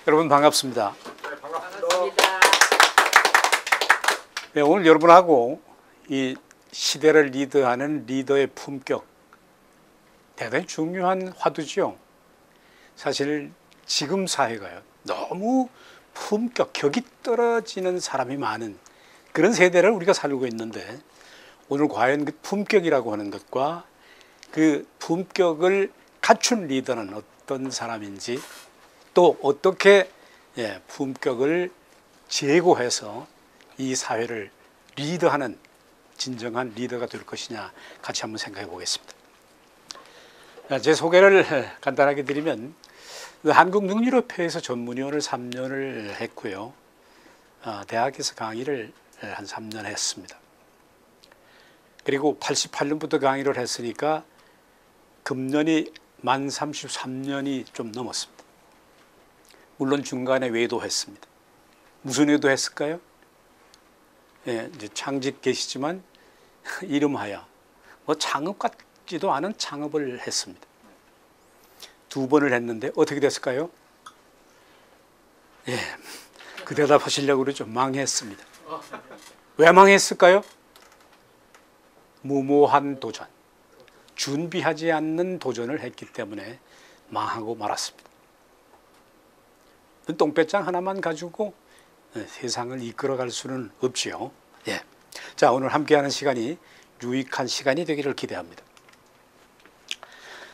여러분 반갑습니다. 네, 반갑습니다. 네, 오늘 여러분하고 이 시대를 리드하는 리더의 품격, 대단히 중요한 화두죠. 사실 지금 사회가요, 너무 품격, 격이 떨어지는 사람이 많은 그런 세대를 우리가 살고 있는데, 오늘 과연 그 품격이라고 하는 것과 그 품격을 갖춘 리더는 어떤 사람인지, 또 어떻게 품격을 제고해서 이 사회를 리드하는 진정한 리더가 될 것이냐, 같이 한번 생각해 보겠습니다. 제 소개를 간단하게 드리면, 한국능률협회에서 전문위원을 3년을 했고요. 대학에서 강의를 한 3년 했습니다. 그리고 88년부터 강의를 했으니까 금년이 만 33년이 좀 넘었습니다. 물론 중간에 외도했습니다. 무슨 외도했을까요? 이제 창직 계시지만 이름하여 창업 같지도 않은 창업을 했습니다. 2번을 했는데 어떻게 됐을까요? 그 대답하시려고 그러죠. 망했습니다. 왜 망했을까요? 무모한 도전, 준비하지 않는 도전을 했기 때문에 망하고 말았습니다. 똥배짱 하나만 가지고 세상을 이끌어갈 수는 없지요. 자, 오늘 함께하는 시간이 유익한 시간이 되기를 기대합니다.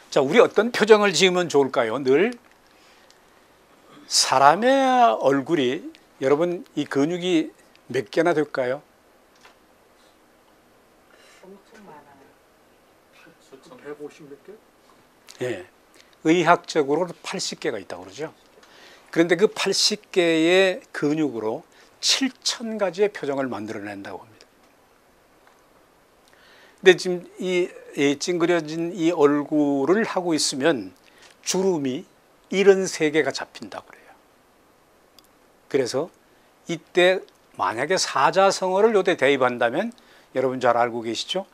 자, 우리 어떤 표정을 지으면 좋을까요? 늘 사람의 얼굴이, 여러분 이 근육이 몇 개나 될까요? 엄청 많아요. 150 몇 개? 의학적으로 80개가 있다고 그러죠. 그런데 그 80개의 근육으로 7,000가지의 표정을 만들어낸다고 합니다. 근데 지금 이 찡그려진 이 얼굴을 하고 있으면 주름이 73개가 잡힌다고 그래요. 그래서 이때 만약에 사자성어를 요때 대입한다면, 여러분 잘 알고 계시죠?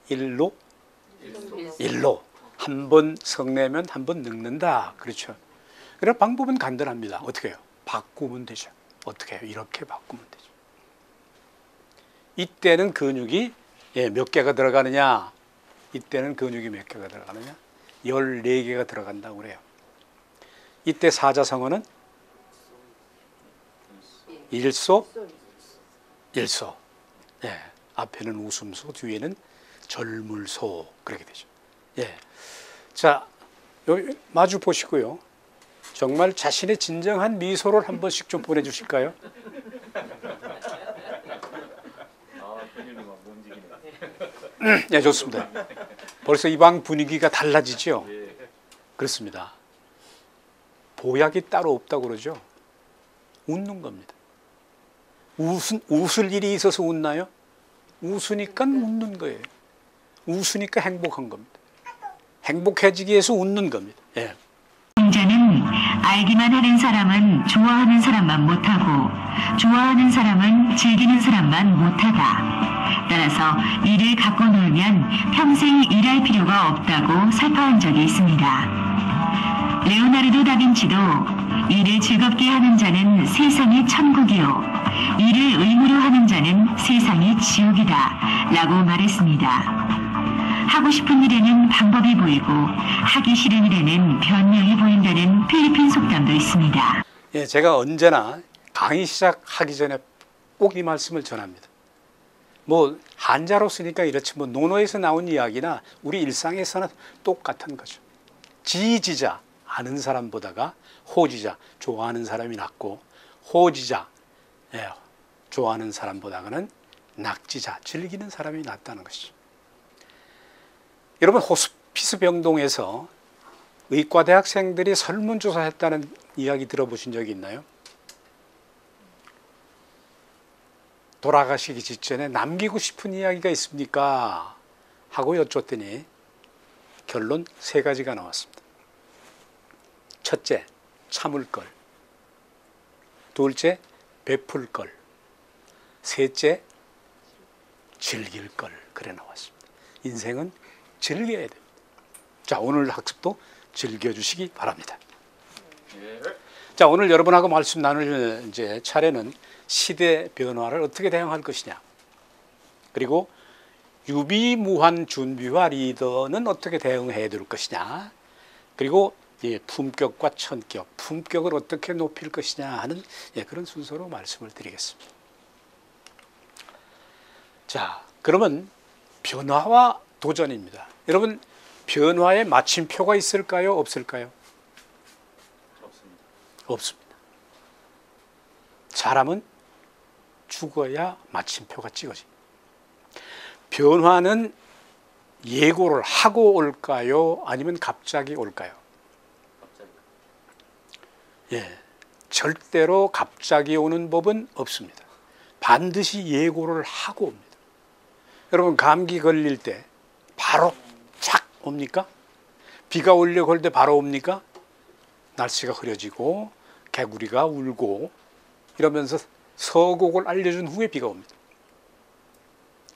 일로 한 번 성내면 한 번 늙는다. 그렇죠. 그래서 방법은 간단합니다. 어떻게 해요? 바꾸면 되죠. 어떻게 해요? 이렇게 바꾸면 되죠. 이때는 근육이 몇 개가 들어가느냐? 이때는 근육이 몇 개가 들어가느냐? 14개가 들어간다고 그래요. 이때 사자성어는 일소. 앞에는 웃음소, 뒤에는 절물소, 그렇게 되죠. 자, 여기 마주 보시고요. 정말 자신의 진정한 미소를 한 번씩 좀 보내주실까요? 좋습니다. 벌써 이 방 분위기가 달라지죠? 그렇습니다. 보약이 따로 없다고 그러죠? 웃는 겁니다. 웃을 일이 있어서 웃나요? 웃으니까 웃는 거예요. 웃으니까 행복한 겁니다. 행복해지기 위해서 웃는 겁니다. 공자는 알기만 하는 사람은 좋아하는 사람만 못하고 좋아하는 사람은 즐기는 사람만 못하다. 따라서 이를 갖고 놀면 평생 일할 필요가 없다고 설파한 적이 있습니다. 레오나르도 다빈치도 일을 즐겁게 하는 자는 세상의 천국이요, 일을 의무로 하는 자는 세상의 지옥이다 라고 말했습니다. 하고 싶은 일에는 방법이 보이고 하기 싫은 일에는 변명이 보인다는 필리핀 속담도 있습니다. 제가 언제나 강의 시작하기 전에 꼭 이 말씀을 전합니다. 한자로서니까 이렇지, 논어에서 나온 이야기나 우리 일상에서는 똑같은 거죠. 지지자, 아는 사람보다가 호지자, 좋아하는 사람이 낫고, 호지자, 좋아하는 사람보다는 낙지자, 즐기는 사람이 낫다는 것이죠. 여러분, 호스피스 병동에서 의과대 학생들이 설문조사했다는 이야기 들어보신 적이 있나요? 돌아가시기 직전에 남기고 싶은 이야기가 있습니까? 하고 여쭙더니 결론 3가지가 나왔습니다. 첫째, 참을 걸. 둘째, 베풀 걸. 셋째, 즐길 걸. 그래 나왔습니다. 인생은 즐겨야 됩니다. 자, 오늘 학습도 즐겨주시기 바랍니다. 자, 오늘 여러분하고 말씀 나눌 이제 차례는 시대 변화를 어떻게 대응할 것이냐, 그리고 유비무한 준비와 리더는 어떻게 대응해야 될 것이냐, 그리고 품격과 천격, 품격을 어떻게 높일 것이냐 하는 그런 순서로 말씀을 드리겠습니다. 자, 그러면 변화와 도전입니다. 여러분, 변화에 마침표가 있을까요? 없을까요? 없습니다. 없습니다. 사람은 죽어야 마침표가 찍어집니다. 변화는 예고를 하고 올까요? 아니면 갑자기 올까요? 갑자기. 예, 절대로 갑자기 오는 법은 없습니다. 반드시 예고를 하고 옵니다. 여러분, 감기 걸릴 때 바로 착 옵니까? 비가 오려고 할 때 바로 옵니까? 날씨가 흐려지고 개구리가 울고 이러면서 서곡을 알려준 후에 비가 옵니다.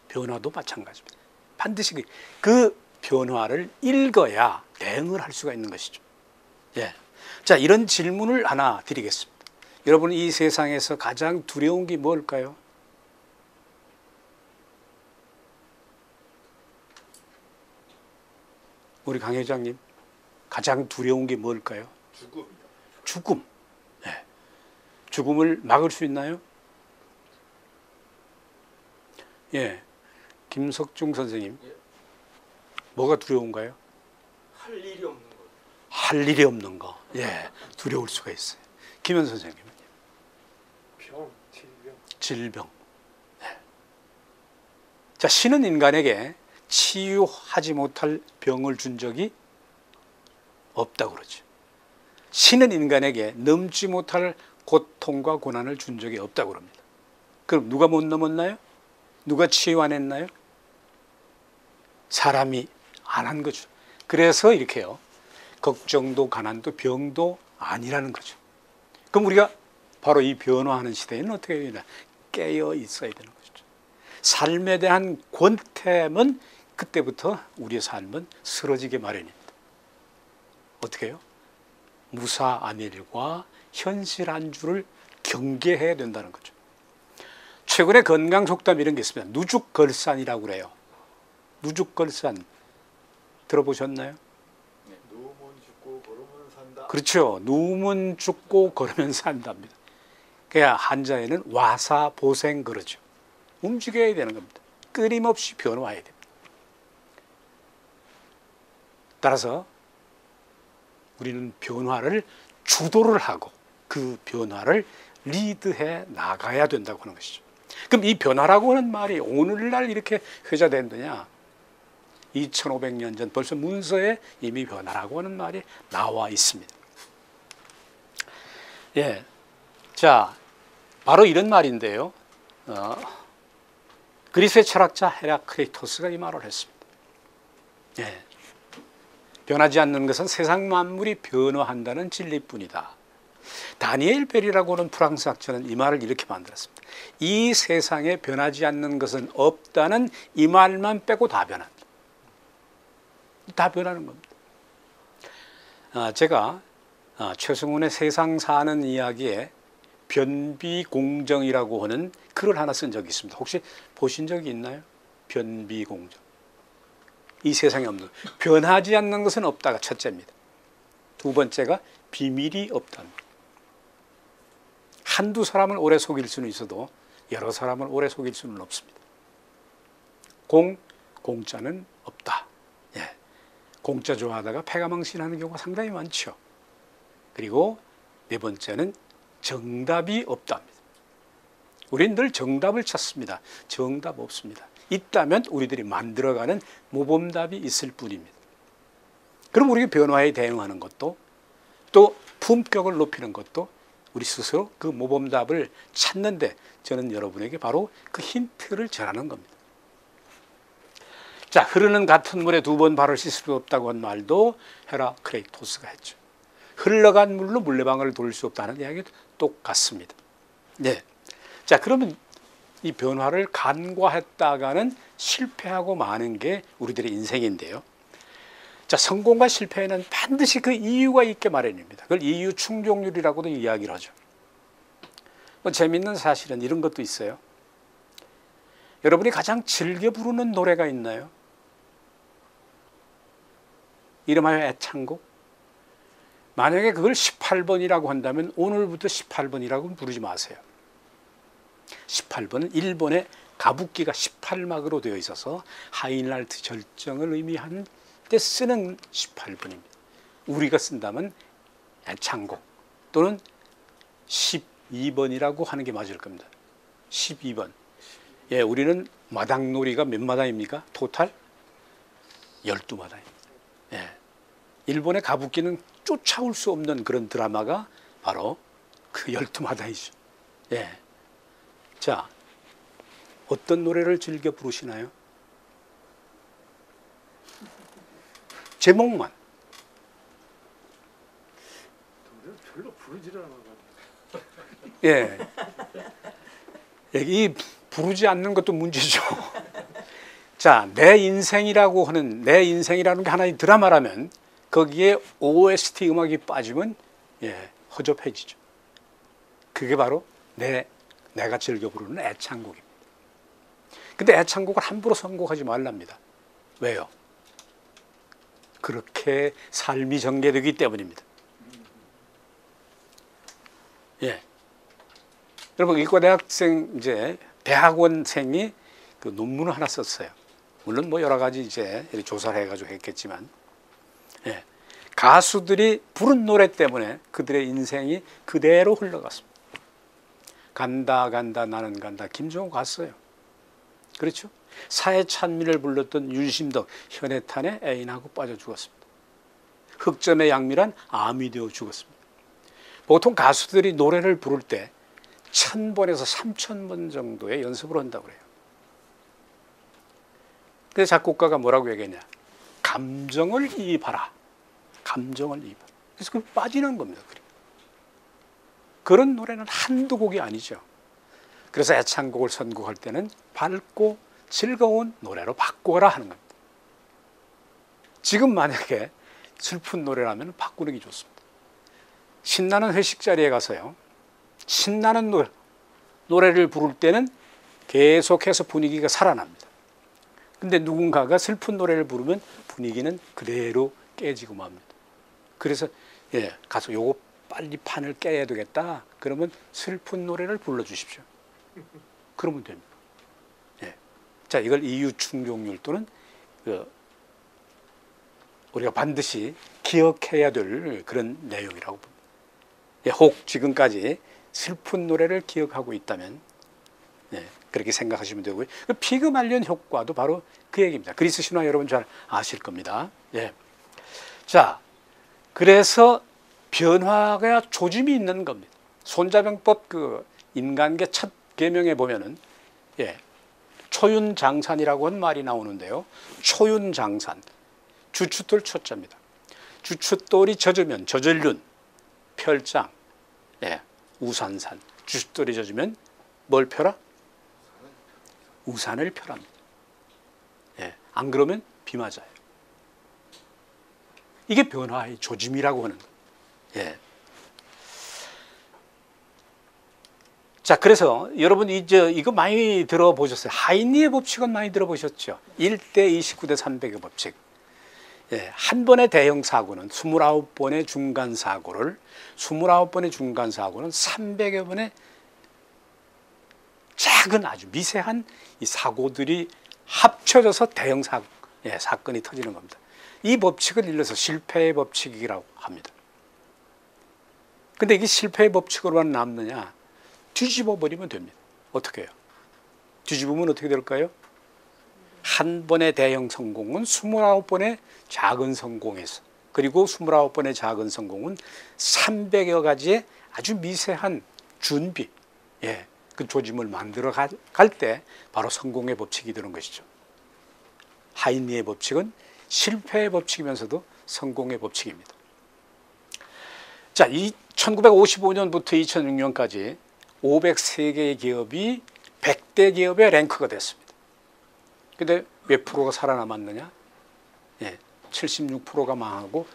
변화도 마찬가지입니다. 반드시 그 변화를 읽어야 대응을 할 수가 있는 것이죠. 예. 자, 이런 질문을 하나 드리겠습니다. 여러분, 이 세상에서 가장 두려운 게 뭘까요? 우리 강 회장님, 가장 두려운 게 뭘까요? 죽음이요. 죽음. 예. 죽음을 막을 수 있나요? 예. 김석중 선생님, 예. 뭐가 두려운가요? 할 일이 없는 거. 할 일이 없는 거. 예. 두려울 수가 있어요. 김현 선생님은? 병, 질병. 질병. 예. 자, 신은 인간에게 치유하지 못할 병을 준 적이 없다고 그러죠. 신은 인간에게 넘지 못할 고통과 고난을 준 적이 없다고 합니다. 그럼 누가 못 넘었나요? 누가 치유 안 했나요? 사람이 안 한 거죠. 그래서 이렇게요, 걱정도 가난도 병도 아니라는 거죠. 그럼 우리가 바로 이 변화하는 시대에는 어떻게 해야 되나? 깨어 있어야 되는 것이죠. 삶에 대한 권태는 그때부터 우리의 삶은 쓰러지게 마련입니다. 어떻게 해요? 무사안일과 현실안주를 경계해야 된다는 거죠. 최근에 건강 속담 이런 게 있습니다. 누죽걸산이라고 그래요. 누죽걸산 들어보셨나요? 네. 누우면 죽고 걸으면 산다. 그렇죠. 누우면 죽고 걸으면 산답니다. 그냥 한자에는 와사보생 그러죠. 움직여야 되는 겁니다. 끊임없이 변화해야 됩니다. 따라서 우리는 변화를 주도를 하고 그 변화를 리드해 나가야 된다고 하는 것이죠. 그럼 이 변화라고 하는 말이 오늘날 이렇게 회자된다냐? 2500년 전 벌써 문서에 이미 변화라고 하는 말이 나와 있습니다. 예, 자, 바로 이런 말인데요. 그리스의 철학자 헤라크레이토스가 이 말을 했습니다. 예, 변하지 않는 것은 세상 만물이 변화한다는 진리뿐이다. 다니엘 벨이라고 하는 프랑스 학자는 이 말을 이렇게 만들었습니다. 이 세상에 변하지 않는 것은 없다는 이 말만 빼고 다 변한다. 다 변하는 겁니다. 제가 최승훈의 세상 사는 이야기에 변비공정이라고 하는 글을 하나 쓴 적이 있습니다. 혹시 보신 적이 있나요? 변비공정. 이 세상에 없는, 변하지 않는 것은 없다가 첫째입니다. 두 번째가 비밀이 없답니다. 한두 사람을 오래 속일 수는 있어도 여러 사람을 오래 속일 수는 없습니다. 공짜는 없다. 예. 공짜 좋아하다가 패가망신하는 경우가 상당히 많죠. 그리고 네 번째는 정답이 없답니다. 우리는 늘 정답을 찾습니다. 정답 없습니다. 있다면 우리들이 만들어가는 모범답이 있을 뿐입니다. 그럼 우리가 변화에 대응하는 것도 또 품격을 높이는 것도 우리 스스로 그 모범답을 찾는데 저는 여러분에게 바로 그 힌트를 전하는 겁니다. 자, 흐르는 같은 물에 두 번 발을 씻을 수 없다고 한 말도 헤라크레이토스가 했죠. 흘러간 물로 물레방아를 돌릴 수 없다는 이야기도 똑같습니다. 네. 자, 그러면 이 변화를 간과했다가는 실패하고 마는 게 우리들의 인생인데요. 자, 성공과 실패에는 반드시 그 이유가 있게 마련입니다. 그걸 이유 충족률이라고도 이야기를 하죠. 뭐 재밌는 사실은 이런 것도 있어요. 여러분이 가장 즐겨 부르는 노래가 있나요? 이름하여 애창곡. 만약에 그걸 18번이라고 한다면 오늘부터 18번이라고 부르지 마세요. 18번은 일본의 가부키가 18막으로 되어 있어서 하이날트 절정을 의미하는 때 쓰는 18번입니다. 우리가 쓴다면 애창곡 또는 12번이라고 하는 게 맞을 겁니다. 12번. 예, 우리는 마당놀이가 몇 마당입니까? 토탈 12마당입니다. 예. 일본의 가부키는 쫓아올 수 없는 그런 드라마가 바로 그 12마당이죠. 예. 자, 어떤 노래를 즐겨 부르시나요? 제목만. 별로 부르질 않아가지고. 예. 이 부르지 않는 것도 문제죠. 자, 내 인생이라는 게 하나의 드라마라면 거기에 OST 음악이 빠지면 허접해지죠. 그게 바로 내가 즐겨 부르는 애창곡입니다. 근데 애창곡을 함부로 선곡하지 말랍니다. 왜요? 그렇게 삶이 전개되기 때문입니다. 예. 여러분, 의과대학생, 대학원생이 그 논문을 하나 썼어요. 물론 뭐 여러 가지 조사를 해가지고 했겠지만, 예. 가수들이 부른 노래 때문에 그들의 인생이 그대로 흘러갔습니다. 간다 간다 나는 간다. 김종호 갔어요. 그렇죠? 사해찬미를 불렀던 윤심덕 현해탄의 애인하고 빠져 죽었습니다. 흑점의 양미란 암이 되어 죽었습니다. 보통 가수들이 노래를 부를 때 1000번에서 3000번 정도의 연습을 한다고 그래요. 그래서 작곡가가 뭐라고 얘기했냐? 감정을 이입하라. 감정을 이입하라. 그래서 그 빠지는 겁니다. 그런 노래는 한두 곡이 아니죠. 그래서 애창곡을 선곡할 때는 밝고 즐거운 노래로 바꾸어라 하는 겁니다. 지금 만약에 슬픈 노래라면 바꾸는 게 좋습니다. 신나는 회식 자리에 가서요, 신나는 노래를 부를 때는 계속해서 분위기가 살아납니다. 근데 누군가가 슬픈 노래를 부르면 분위기는 그대로 깨지고 맙니다. 그래서 가서 요거 빨리 판을 깨야 되겠다. 그러면 슬픈 노래를 불러주십시오. 그러면 됩니다. 예. 자, 이걸 이유 충족률 또는 우리가 반드시 기억해야 될 그런 내용이라고 봅니다. 예, 혹 지금까지 슬픈 노래를 기억하고 있다면 그렇게 생각하시면 되고요. 피그말리온 효과도 바로 그 얘기입니다. 그리스 신화 여러분 잘 아실 겁니다. 예. 자, 그래서 변화가 조짐이 있는 겁니다. 손자병법 그 인간계 첫 계명에 보면은 초윤장산이라고 하는 말이 나오는데요. 초윤장산, 주춧돌 초자입니다. 주춧돌이 젖으면 저절륜, 펼장, 우산산. 주춧돌이 젖으면 뭘 펴라? 우산을 펴랍니다. 안 그러면 비 맞아요. 이게 변화의 조짐이라고 하는 거예요. 자, 그래서 여러분 이거 많이 들어보셨어요. 하이니의 법칙은 많이 들어보셨죠? 1대 29대 300의 법칙. 한 번의 대형 사고는 29번의 중간 사고를 29번의 중간 사고는 300여 번의 작은 아주 미세한 이 사고들이 합쳐져서 대형 사건이 터지는 겁니다. 이 법칙을 일러서 실패의 법칙이라고 합니다. 근데 이게 실패의 법칙으로만 남느냐? 뒤집어 버리면 됩니다. 어떻게 해요? 뒤집으면 어떻게 될까요? 한 번의 대형 성공은 29번의 작은 성공에서, 그리고 29번의 작은 성공은 300여 가지의 아주 미세한 준비, 그 조짐을 만들어 갈 때 바로 성공의 법칙이 되는 것이죠. 하이니의 법칙은 실패의 법칙이면서도 성공의 법칙입니다. 자, 1955년부터 2006년까지 503개의 기업이 100대 기업의 랭크가 됐습니다. 근데 몇 프로가 살아남았느냐? 76%가 망하고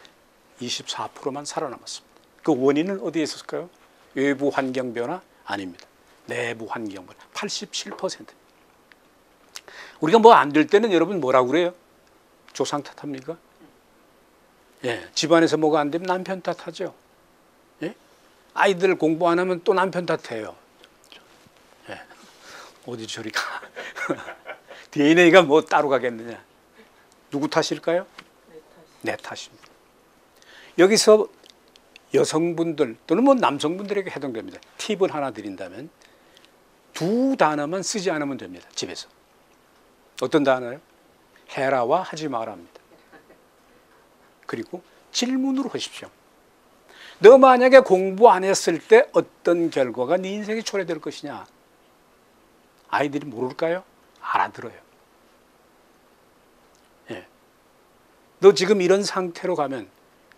24%만 살아남았습니다. 그 원인은 어디에 있었을까요? 외부 환경 변화? 아닙니다. 내부 환경 변화. 87%. 우리가 뭐 안 될 때는 여러분 뭐라고 그래요? 조상 탓합니까? 예, 집안에서 뭐가 안 되면 남편 탓하죠. 예? 아이들 공부 안 하면 또 남편 탓해요. 예. 어디 저리 가. DNA가 뭐 따로 가겠느냐. 누구 탓일까요? 내 탓입니다. 여기서 여성분들 또는 뭐 남성분들에게 해당됩니다. 팁을 하나 드린다면 두 단어만 쓰지 않으면 됩니다. 집에서. 어떤 단어요? 해라와 하지 마라입니다. 그리고 질문으로 하십시오. 너 만약에 공부 안 했을 때 어떤 결과가 네 인생에 초래될 것이냐? 아이들이 모를까요? 알아들어요. 예. 너 지금 이런 상태로 가면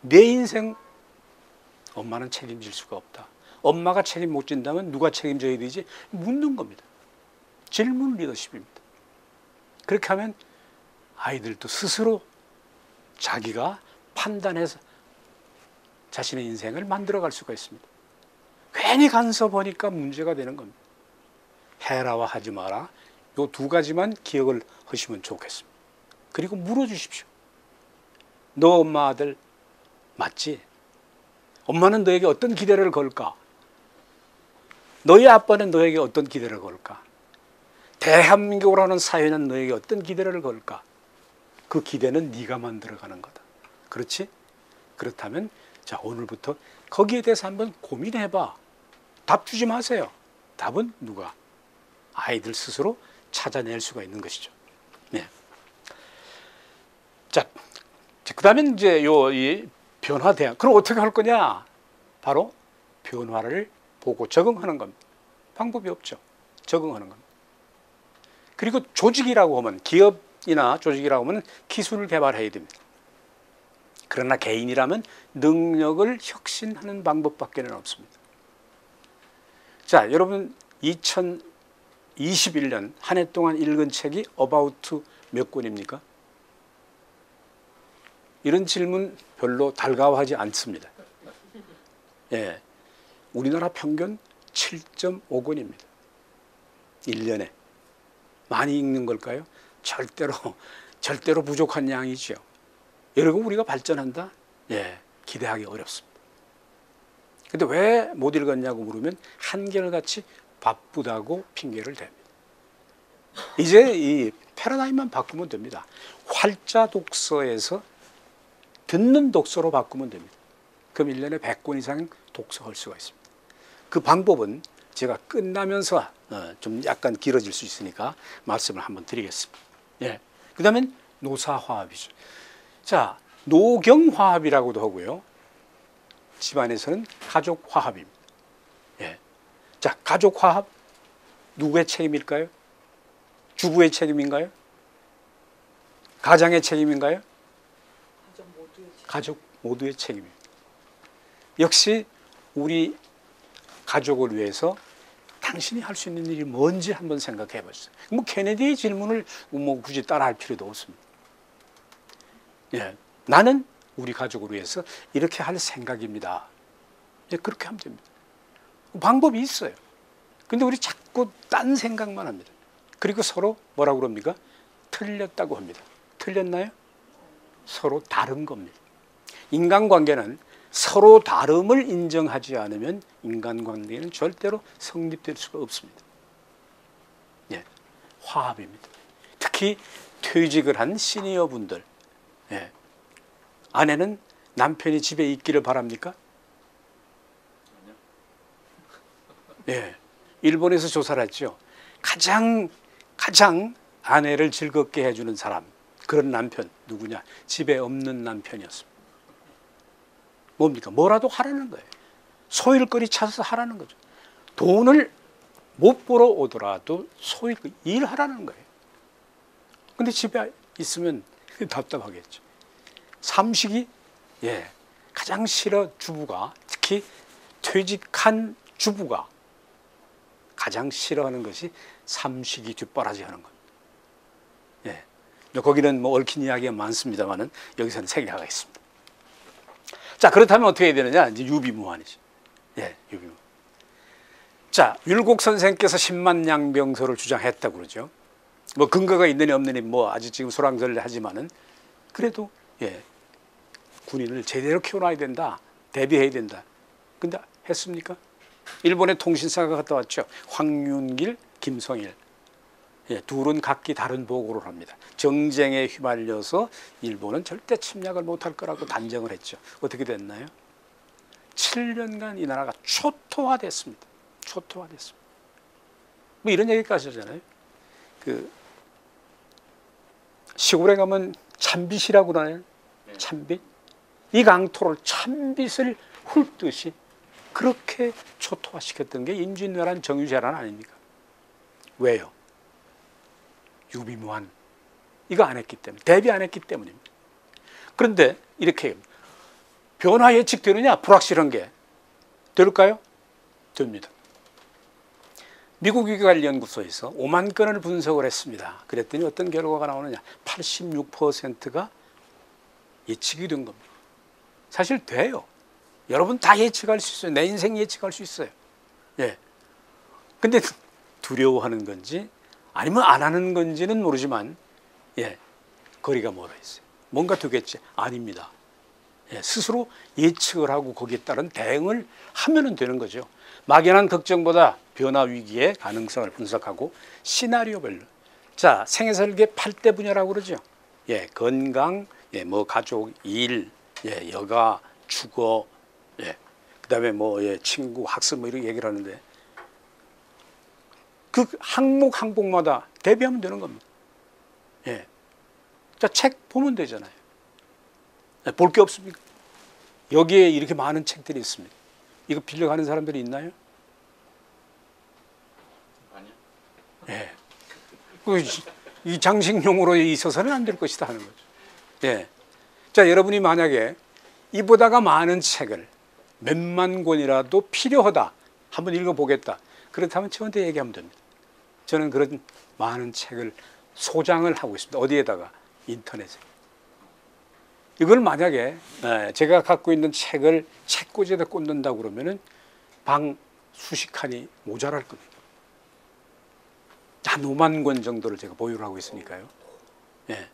내 인생 엄마는 책임질 수가 없다. 엄마가 책임 못 진다면 누가 책임져야 되지? 묻는 겁니다. 질문 리더십입니다. 그렇게 하면 아이들도 스스로 자기가 판단해서 자신의 인생을 만들어갈 수가 있습니다. 괜히 간섭하니까 문제가 되는 겁니다. 해라와 하지 마라. 이 두 가지만 기억을 하시면 좋겠습니다. 그리고 물어주십시오. 너 엄마 아들 맞지? 엄마는 너에게 어떤 기대를 걸까? 너희 아빠는 너에게 어떤 기대를 걸까? 대한민국이라는 사회는 너에게 어떤 기대를 걸까? 그 기대는 네가 만들어가는 거다. 그렇지? 그렇다면 자, 오늘부터 거기에 대해서 한번 고민해봐. 답 주지 마세요. 답은 누가? 아이들 스스로 찾아낼 수가 있는 것이죠. 네. 자, 그 다음에 이제 이 변화대응. 그럼 어떻게 할 거냐? 바로 변화를 보고 적응하는 겁니다. 방법이 없죠. 적응하는 겁니다. 그리고 조직이라고 하면, 기업이나 조직이라고 하면 기술을 개발해야 됩니다. 그러나 개인이라면 능력을 혁신하는 방법밖에는 없습니다. 자, 여러분 2021년 한 해 동안 읽은 책이 어바우트 몇 권입니까? 이런 질문 별로 달가워하지 않습니다. 예, 우리나라 평균 7.5권입니다. 1년에. 많이 읽는 걸까요? 절대로 부족한 양이죠. 여러분 우리가 발전한다? 예, 기대하기 어렵습니다. 근데 왜 못 읽었냐고 물으면 한결같이 바쁘다고 핑계를 댑니다. 이제 이 패러다임만 바꾸면 됩니다. 활자 독서에서 듣는 독서로 바꾸면 됩니다. 그럼 1년에 100권 이상 독서할 수가 있습니다. 그 방법은 제가 끝나면서 좀 약간 길어질 수 있으니까 말씀을 한번 드리겠습니다. 예. 그 다음엔 노사화합이죠. 자, 노경화합이라고도 하고요. 집안에서는 가족화합입니다. 예. 자, 가족화합 누구의 책임일까요? 주부의 책임인가요? 가장의 책임인가요? 가족 모두의 책임입니다. 역시 우리 가족을 위해서 당신이 할 수 있는 일이 뭔지 한번 생각해 보세요. 뭐 케네디의 질문을 뭐 굳이 따라할 필요도 없습니다. 예, 나는 우리 가족을 위해서 이렇게 할 생각입니다. 예, 그렇게 하면 됩니다. 방법이 있어요. 근데 우리 자꾸 딴 생각만 합니다. 그리고 서로 뭐라고 그럽니까? 틀렸다고 합니다. 틀렸나요? 서로 다른 겁니다. 인간관계는 서로 다름을 인정하지 않으면 인간관계는 절대로 성립될 수가 없습니다. 예, 화합입니다. 특히 퇴직을 한 시니어분들, 예, 아내는 남편이 집에 있기를 바랍니까? 예, 일본에서 조사를 했죠. 가장 아내를 즐겁게 해주는 사람, 그런 남편 누구냐? 집에 없는 남편이었습니다. 뭡니까? 뭐라도 하라는 거예요. 소일거리 찾아서 하라는 거죠. 돈을 못 벌어 오더라도 소일거리 일하라는 거예요. 근데 집에 있으면 답답하겠죠. 삼식이 가장 싫어 주부가, 특히 퇴직한 주부가 가장 싫어하는 것이 삼식이 뒷바라지 하는 겁니다. 거기는 뭐 얽힌 이야기가 많습니다만은 여기서는 세 개가 있습니다. 자, 그렇다면 어떻게 해야 되느냐? 이제 유비무환이죠. 예, 유비무환. 자, 율곡 선생께서 10만 양병소를 주장했다고 그러죠. 뭐 근거가 있느니 없느니 뭐 아직 지금 소랑설레하지만은 그래도 예, 군인을 제대로 키워놔야 된다, 대비해야 된다. 근데 했습니까? 일본의 통신사가 갔다 왔죠. 황윤길, 김성일. 예, 둘은 각기 다른 보고를 합니다. 정쟁에 휘말려서 일본은 절대 침략을 못할 거라고 단정을 했죠. 어떻게 됐나요? 7년간 이 나라가 초토화됐습니다. 초토화됐습니다. 뭐 이런 얘기까지 하잖아요. 그 시골에 가면 참빗이라고 그러나요? 참빗. 이 강토를 참빗을 훑듯이 그렇게 초토화시켰던 게 임진왜란 정유재란 아닙니까? 왜요? 유비무환 이거 안 했기 때문에, 대비 안 했기 때문입니다. 그런데 이렇게 변화 예측되느냐? 불확실한 게 될까요? 됩니다. 미국 위기관리연구소에서 5만 건을 분석을 했습니다. 그랬더니 어떤 결과가 나오느냐? 86%가 예측이 된 겁니다. 사실 돼요. 여러분 다 예측할 수 있어요. 내 인생 예측할 수 있어요. 예. 근데 두려워하는 건지 아니면 안 하는 건지는 모르지만 예, 거리가 멀어 있어요. 뭔가 되겠지? 아닙니다. 예, 스스로 예측을 하고 거기에 따른 대응을 하면 되는 거죠. 막연한 걱정보다 변화 위기의 가능성을 분석하고 시나리오별로. 자, 생애설계 8대 분야라고 그러죠. 예, 건강, 예, 뭐 가족, 일, 예, 여가, 주거, 예, 그다음에 뭐 예, 친구, 학습 뭐 이렇게 얘기를 하는데 그 항목마다 대비하면 되는 겁니다. 예. 자, 책 보면 되잖아요. 예, 볼 게 없습니까? 여기에 이렇게 많은 책들이 있습니다. 이거 빌려가는 사람들이 있나요? 아니요. 예. 이 장식용으로 있어서는 안 될 것이다 하는 거죠. 예. 자, 여러분이 만약에 이보다가 많은 책을 몇만 권이라도 필요하다. 한번 읽어보겠다. 그렇다면 저한테 얘기하면 됩니다. 저는 그런 많은 책을 소장을 하고 있습니다. 어디에다가? 인터넷에. 이걸 만약에 제가 갖고 있는 책을 책꽂이에다 꽂는다고 그러면은 방 수십 칸이 모자랄 겁니다. 한 5만 권 정도를 제가 보유를 하고 있으니까요. 예.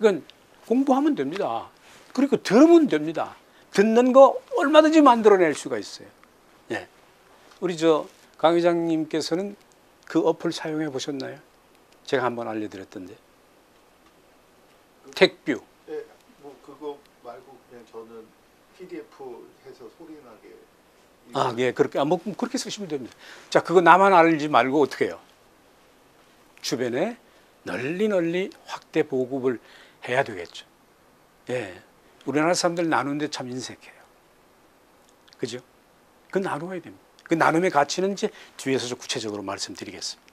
이건 공부하면 됩니다. 그리고 들으면 됩니다. 듣는 거 얼마든지 만들어낼 수가 있어요. 예. 우리 강 회장님께서는 그 어플 사용해 보셨나요? 제가 한번 알려드렸던데. 택뷰. 네, 뭐 그거 말고 그냥 저는 PDF 해서 소리나게. 아, 예, 그렇게 뭐 그렇게 쓰시면 됩니다. 자, 그거 나만 알지 말고 어떻게 해요? 주변에 널리 확대 보급을 해야 되겠죠. 예, 우리나라 사람들 나누는데 참 인색해요. 그죠? 그 나누어야 됩니다. 그 나눔의 가치는 이제 뒤에서 좀 구체적으로 말씀드리겠습니다.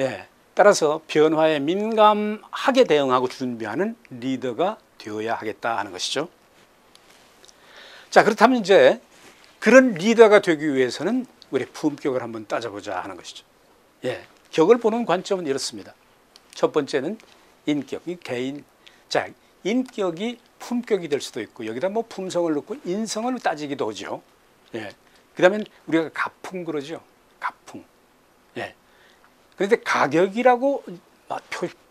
예, 따라서 변화에 민감하게 대응하고 준비하는 리더가 되어야 하겠다 하는 것이죠. 자, 그렇다면 이제 그런 리더가 되기 위해서는 우리 품격을 한번 따져보자 하는 것이죠. 예, 격을 보는 관점은 이렇습니다. 첫 번째는 인격이 개인. 자, 인격이 품격이 될 수도 있고 여기다 뭐 품성을 넣고 인성을 따지기도 하죠. 예. 그다음에 우리가 가풍 그러죠. 가풍. 예. 그런데 가격이라고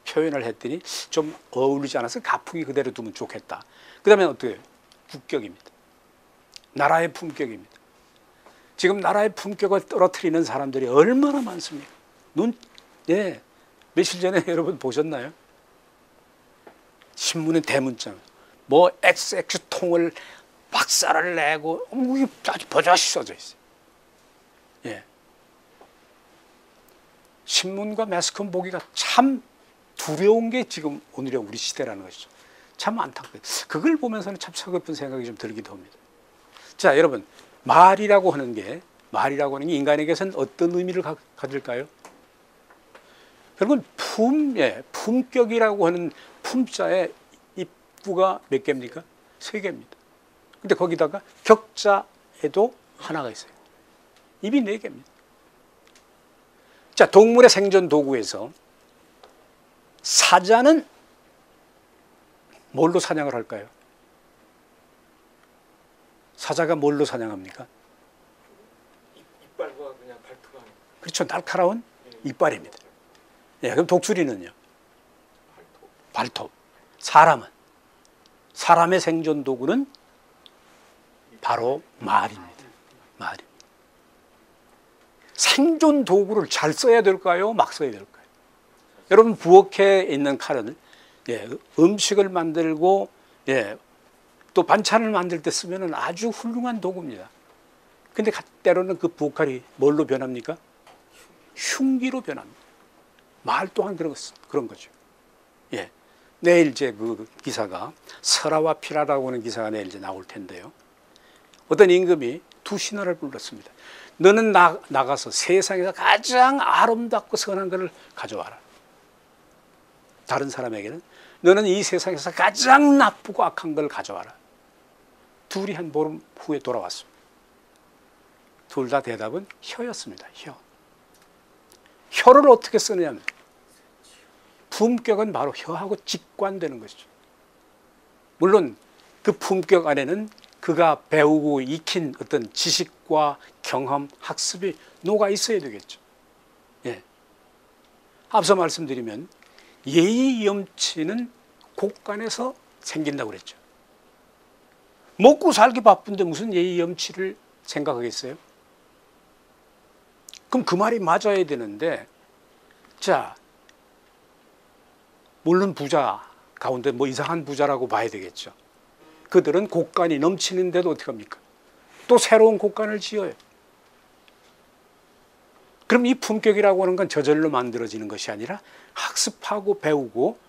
표현을 했더니 좀 어울리지 않아서 가풍이 그대로 두면 좋겠다. 그다음에 어떻게 해요? 국격입니다. 나라의 품격입니다. 지금 나라의 품격을 떨어뜨리는 사람들이 얼마나 많습니까? 예. 며칠 전에 여러분 보셨나요? 신문의 대문장. 뭐 XX 통을 박살을 내고 이게 아주 버젓이 써져 있어요. 예. 신문과 매스컴 보기가 참 두려운 게 지금 오늘의 우리 시대라는 것이죠. 참 안타까워요. 그걸 보면서는 참 서글픈 생각이 좀 들기도 합니다. 자, 여러분, 말이라고 하는 게 인간에게서는 어떤 의미를 가질까요? 결국은 품격이라고 하는 품자의 입구가 몇 개입니까? 3개입니다. 근데 거기다가 격자에도 하나가 있어요. 입이 4개입니다. 자, 동물의 생존 도구에서 사자는 뭘로 사냥을 할까요? 사자가 뭘로 사냥합니까? 이빨과 그냥 발톱만. 그렇죠. 날카로운 이빨입니다. 예, 그럼 독수리는요? 발톱. 사람은? 사람의 생존 도구는 바로 말입니다. 말입니다. 생존 도구를 잘 써야 될까요? 막 써야 될까요? 여러분 부엌에 있는 칼은 음식을 만들고 또 반찬을 만들 때 쓰면 아주 훌륭한 도구입니다. 근데 때로는 그 부엌칼이 뭘로 변합니까? 흉기로 변합니다. 말 또한 그런 거죠. 예. 내일 이제 그 기사가 설화와 피라라고 하는 기사가 내일 이제 나올 텐데요. 어떤 임금이 두 신하를 불렀습니다. 너는 나가서 세상에서 가장 아름답고 선한 것을 가져와라. 다른 사람에게는 너는 이 세상에서 가장 나쁘고 악한 걸 가져와라. 둘이 한 보름 후에 돌아왔습니다. 둘 다 대답은 혀였습니다. 혀. 혀를 어떻게 쓰느냐면 품격은 바로 혀하고 직관되는 것이죠. 물론 그 품격 안에는 그가 배우고 익힌 어떤 지식과 경험, 학습이 녹아 있어야 되겠죠. 예. 앞서 말씀드리면 예의 염치는 곳간에서 생긴다고 그랬죠. 먹고 살기 바쁜데 무슨 예의 염치를 생각하겠어요? 그럼 그 말이 맞아야 되는데, 자, 물론 부자 가운데 뭐 이상한 부자라고 봐야 되겠죠. 그들은 곳간이 넘치는데도 어떻게 합니까? 또 새로운 곳간을 지어요. 그럼 이 품격이라고 하는 건 저절로 만들어지는 것이 아니라 학습하고 배우고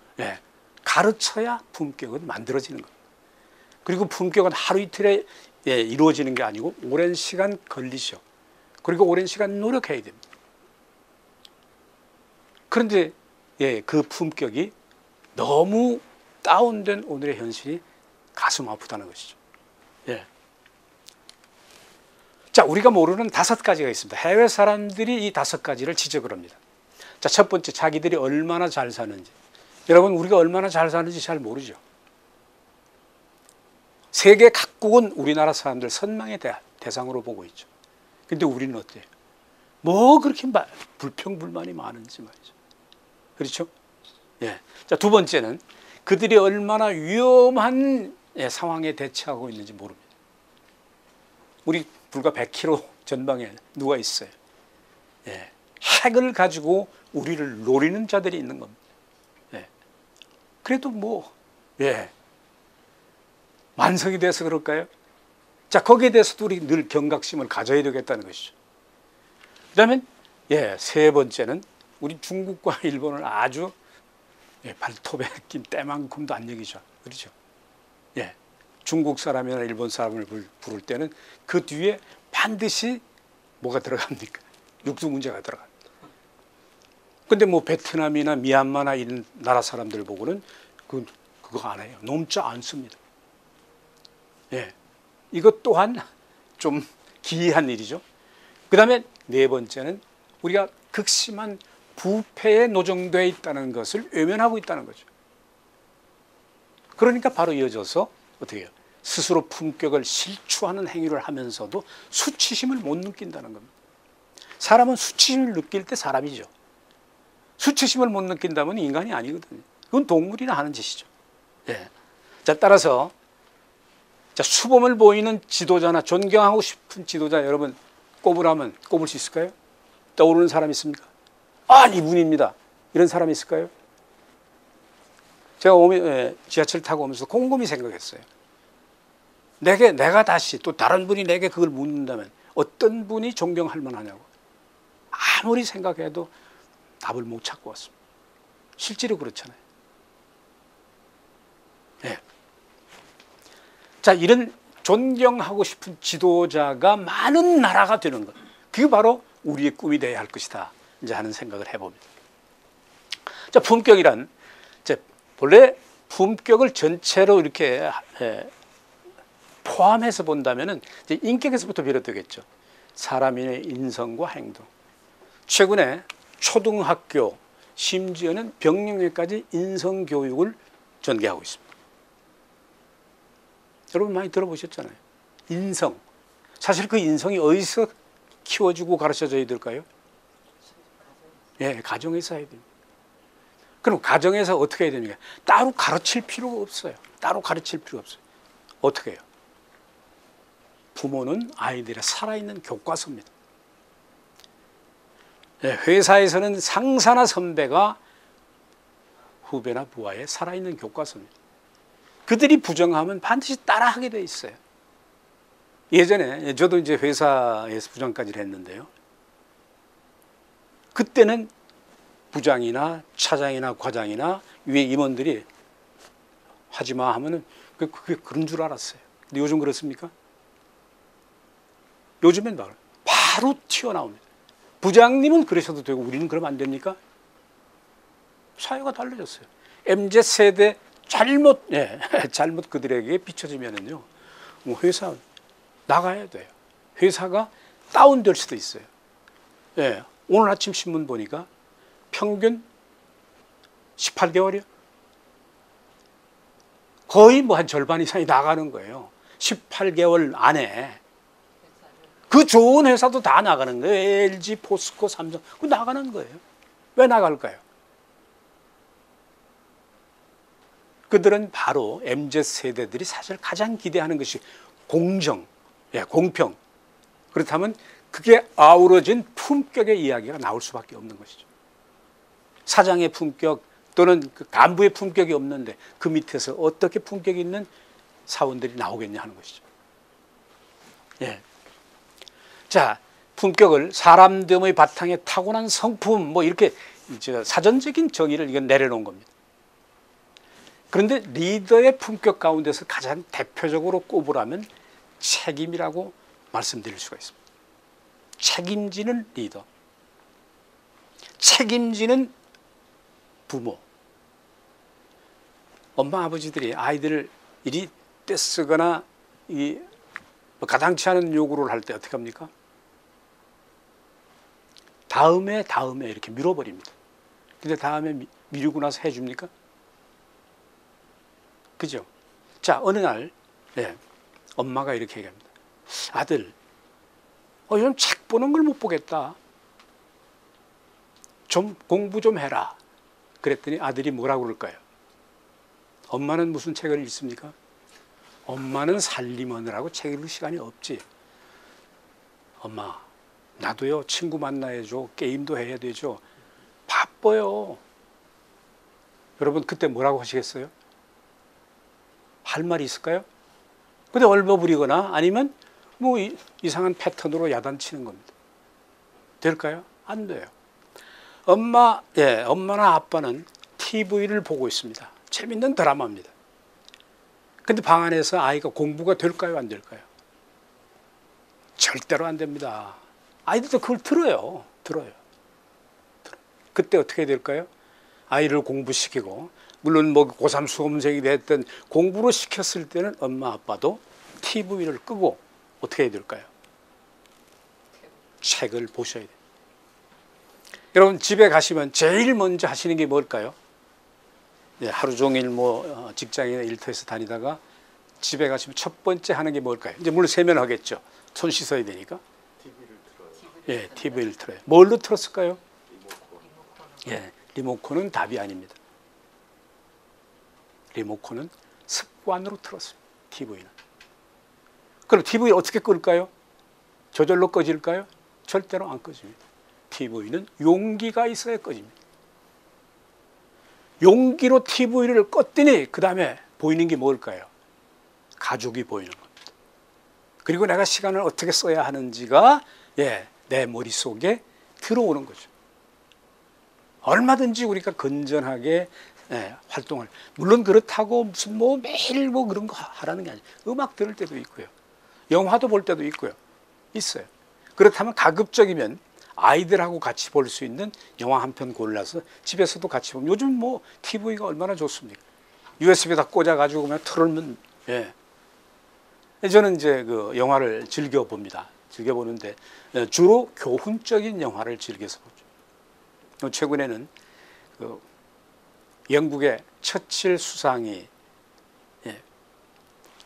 가르쳐야 품격은 만들어지는 겁니다. 그리고 품격은 하루 이틀에 이루어지는 게 아니고 오랜 시간 걸리죠. 그리고 오랜 시간 노력해야 됩니다. 그런데 그 품격이 너무 다운된 오늘의 현실이 가슴 아프다는 것이죠. 예. 자, 우리가 모르는 5가지가 있습니다. 해외 사람들이 이 5가지를 지적을 합니다. 자, 첫 번째, 자기들이 얼마나 잘 사는지. 여러분, 우리가 얼마나 잘 사는지 잘 모르죠. 세계 각국은 우리나라 사람들 선망의 대상으로 보고 있죠. 근데 우리는 어때요? 뭐 그렇게 불평불만이 많은지 말이죠. 그렇죠? 예. 자, 두 번째는 그들이 얼마나 위험한 상황에 대처하고 있는지 모릅니다. 우리 불과 100km 전방에 누가 있어요? 핵을 가지고 우리를 노리는 자들이 있는 겁니다. 그래도 만성이 돼서 그럴까요? 자, 거기에 대해서도 우리 늘 경각심을 가져야 되겠다는 것이죠. 그 다음에 세 번째는 우리 중국과 일본을 아주 발톱에 낀 때만큼도 안 여기죠. 그렇죠? 중국 사람이나 일본 사람을 부를 때는 그 뒤에 반드시 뭐가 들어갑니까? 육수 문제가 들어갑니다. 근데 뭐 베트남이나 미얀마나 이런 나라 사람들 보고는 그거 안 해요. nom자 안 씁니다. 이것 또한 좀 기이한 일이죠. 그 다음에 네 번째는 우리가 극심한 부패에 노정되어 있다는 것을 외면하고 있다는 거죠. 그러니까 바로 이어져서 어떻게 해요? 스스로 품격을 실추하는 행위를 하면서도 수치심을 못 느낀다는 겁니다. 사람은 수치심을 느낄 때 사람이죠. 수치심을 못 느낀다면 인간이 아니거든요. 그건 동물이나 하는 짓이죠. 자, 따라서 수범을 보이는 지도자나 존경하고 싶은 지도자 여러분 꼽으라면 꼽을 수 있을까요? 떠오르는 사람 있습니까? 이분입니다. 이런 사람이 있을까요? 제가 지하철 타고 오면서 곰곰이 생각했어요. 내가 다시 또 다른 분이 내게 그걸 묻는다면 어떤 분이 존경할 만하냐고. 아무리 생각해도 답을 못 찾고 왔습니다. 실제로 그렇잖아요. 자, 이런 존경하고 싶은 지도자가 많은 나라가 되는 것. 그게 바로 우리의 꿈이 되어야 할 것이다. 이제 하는 생각을 해봅니다. 자, 품격이란 본래 품격을 전체로 이렇게 포함해서 본다면은 이제 인격에서부터 비롯되겠죠. 사람의 인성과 행동. 최근에 초등학교 심지어는 병영회까지 인성 교육을 전개하고 있습니다. 여러분 많이 들어보셨잖아요. 인성. 사실 그 인성이 어디서 키워주고 가르쳐줘야 될까요? 예, 가정에서 해야 됩니다. 그럼 가정에서 어떻게 해야 됩니까? 따로 가르칠 필요가 없어요. 따로 가르칠 필요가 없어요. 어떻게 해요? 부모는 아이들의 살아있는 교과서입니다. 예, 회사에서는 상사나 선배가 후배나 부하의 살아있는 교과서입니다. 그들이 부정하면 반드시 따라하게 돼 있어요. 예전에 저도 이제 회사에서 부장까지를 했는데요. 그때는 부장이나 차장이나 과장이나 위에 임원들이 하지마 하면은 그게 그런 줄 알았어요. 근데 요즘 그렇습니까? 요즘엔 바로 튀어나옵니다. 부장님은 그러셔도 되고 우리는 그러면 안 됩니까? 사회가 달라졌어요. MZ세대 잘못 그들에게 비춰지면은요, 회사 나가야 돼요. 회사가 다운될 수도 있어요. 예, 오늘 아침 신문 보니까 평균 18개월이요. 거의 뭐 한 절반 이상이 나가는 거예요. 18개월 안에. 그 좋은 회사도 다 나가는 거예요. LG, 포스코, 삼성. 그 나가는 거예요. 왜 나갈까요? 그들은 바로 MZ세대들이 사실 가장 기대하는 것이 공정, 공평. 그렇다면 그게 아우러진 품격의 이야기가 나올 수밖에 없는 것이죠. 사장의 품격 또는 그 간부의 품격이 없는데 그 밑에서 어떻게 품격이 있는 사원들이 나오겠냐 하는 것이죠. 예. 자, 품격을 사람됨의 바탕에 타고난 성품 뭐 이렇게 사전적인 정의를 이건 내려놓은 겁니다. 그런데 리더의 품격 가운데서 가장 대표적으로 꼽으라면 책임이라고 말씀드릴 수가 있습니다. 책임지는 리더, 책임지는 부모. 엄마 아버지들이 아이들을 이리 떼쓰거나 가당치 않은 요구를 할 때 어떻게 합니까? 다음에 이렇게 밀어버립니다. 근데 다음에 미루고 나서 해줍니까? 그죠? 자, 어느 날 엄마가 이렇게 얘기합니다. 아들, 요즘 책 보는 걸 못 보겠다. 좀 공부 좀 해라. 그랬더니 아들이 뭐라고 그럴까요? 엄마는 무슨 책을 읽습니까? 엄마는 살림하느라고 책 읽을 시간이 없지. 엄마, 나도요, 친구 만나야죠. 게임도 해야 되죠. 바빠요. 여러분, 그때 뭐라고 하시겠어요? 할 말이 있을까요? 근데 얼버무리거나 아니면 뭐 이상한 패턴으로 야단치는 겁니다. 될까요? 안 돼요. 엄마나 아빠는 TV를 보고 있습니다. 재밌는 드라마입니다. 근데 방 안에서 아이가 공부가 될까요? 안 될까요? 절대로 안 됩니다. 아이들도 그걸 들어요. 그때 어떻게 될까요? 아이를 공부시키고, 물론 뭐 고3 수험생이 됐든 공부를 시켰을 때는 엄마 아빠도 TV를 끄고 어떻게 해야 될까요? 책을 보셔야 돼요. 여러분, 집에 가시면 제일 먼저 하시는 게 뭘까요? 하루 종일 뭐 직장이나 일터에서 다니다가 집에 가시면 첫 번째 하는 게 뭘까요? 이제 물론 세면하겠죠. 손 씻어야 되니까. TV를 틀어요. 예, TV를 틀어요. 뭘로 틀었을까요? 리모컨. 예, 리모컨은 답이 아닙니다. 리모컨은 습관으로 틀었습니다. TV는. 그럼 TV 어떻게 끌까요? 저절로 꺼질까요? 절대로 안 꺼집니다. TV는 용기가 있어야 꺼집니다. 용기로 TV를 껐더니 그 다음에 보이는 게 뭘까요? 가족이 보이는 겁니다. 그리고 내가 시간을 어떻게 써야 하는지가 내 머릿속에 들어오는 거죠. 얼마든지 우리가 건전하게 활동을, 물론 그렇다고 무슨 뭐 매일 뭐 그런 거 하라는 게 아니에요. 음악 들을 때도 있고요. 영화도 볼 때도 있어요. 그렇다면 가급적이면 아이들하고 같이 볼 수 있는 영화 한 편 골라서 집에서도 같이 보면, 요즘 뭐 TV가 얼마나 좋습니까? USB에다 꽂아가지고 그냥 틀으면, 저는 이제 그 영화를 즐겨 봅니다. 즐겨 보는데 주로 교훈적인 영화를 즐겨서 보죠. 최근에는 영국의 처칠 수상이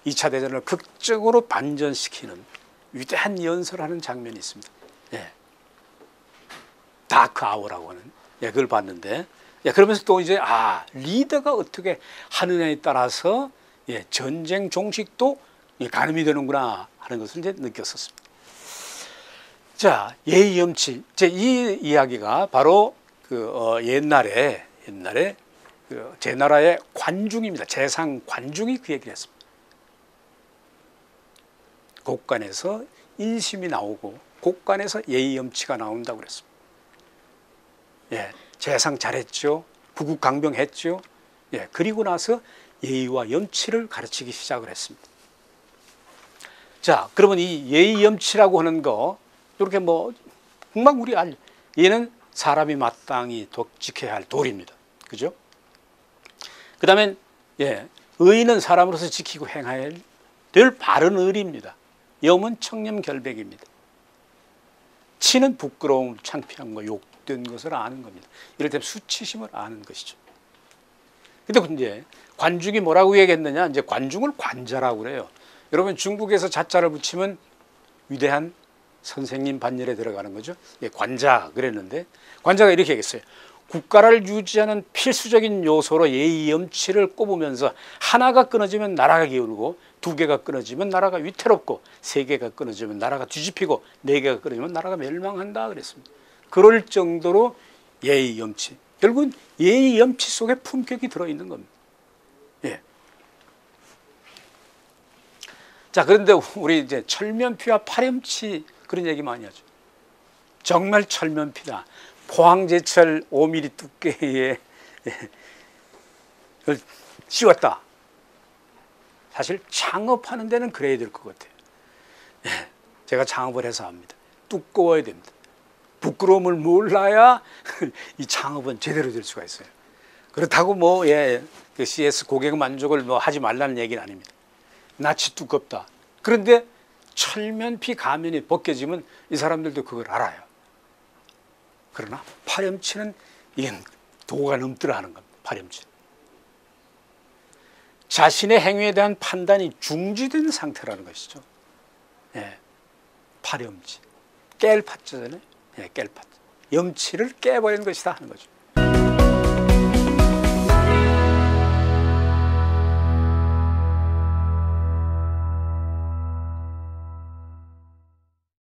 2차 대전을 극적으로 반전시키는 위대한 연설하는 장면이 있습니다. 예. 다크 아워라고 하는, 예, 그걸 봤는데, 예, 그러면서 또 이제 리더가 어떻게 하느냐에 따라서, 예, 전쟁 종식도 가늠이 되는구나 하는 것을 이제 느꼈었습니다. 자, 예의 염치. 이 이야기가 바로 옛날에 제 나라의 관중입니다. 재상 관중이 그 얘기를 했습니다. 곡간에서 인심이 나오고 곡간에서 예의 염치가 나온다고 그랬습니다. 예, 재상 잘했죠. 부국강병했죠. 예, 그리고 나서 예의와 염치를 가르치기 시작을 했습니다. 자, 그러면 이 예의 염치라고 하는 거, 이렇게 뭐 금방 우리 얘는 사람이 마땅히 지켜야 할 도리입니다. 그죠? 그 다음에, 예, 의는 사람으로서 지키고 행해야 될 바른 의리입니다. 염은 청렴결백입니다. 치는 부끄러움, 창피한 거, 욕된 것을 아는 겁니다. 이를테면 수치심을 아는 것이죠. 근데 이제 관중이 뭐라고 얘기했느냐? 이제 관중을 관자라고 그래요. 여러분, 중국에서 자자를 붙이면 위대한 선생님 반열에 들어가는 거죠. 예, 관자 그랬는데, 관자가 이렇게 얘기했어요. 국가를 유지하는 필수적인 요소로 예의 염치를 꼽으면서 하나가 끊어지면 나라가 기울고, 두 개가 끊어지면 나라가 위태롭고, 세 개가 끊어지면 나라가 뒤집히고, 네 개가 끊어지면 나라가 멸망한다 그랬습니다. 그럴 정도로 예의 염치, 결국은 예의 염치 속에 품격이 들어있는 겁니다. 예. 자, 그런데 우리 이제 철면피와 파렴치 그런 얘기 많이 하죠. 정말 철면피다. 포항제철 5mm 두께에 씌웠다. 사실 창업하는 데는 그래야 될 것 같아요. 예, 제가 창업을 해서 압니다. 두꺼워야 됩니다. 부끄러움을 몰라야 이 창업은 제대로 될 수가 있어요. 그렇다고 뭐, 예, 그 CS 고객 만족을 뭐 하지 말라는 얘기는 아닙니다. 낯이 두껍다. 그런데 철면피 가면이 벗겨지면 이 사람들도 그걸 알아요. 그러나 파렴치는 이건 도가 넘더라 하는 겁니다. 파렴치. 자신의 행위에 대한 판단이 중지된 상태라는 것이죠. 예, 파렴치. 깰 파자잖아요. 예, 깰 파자. 염치를 깨버리는 것이다 하는 거죠.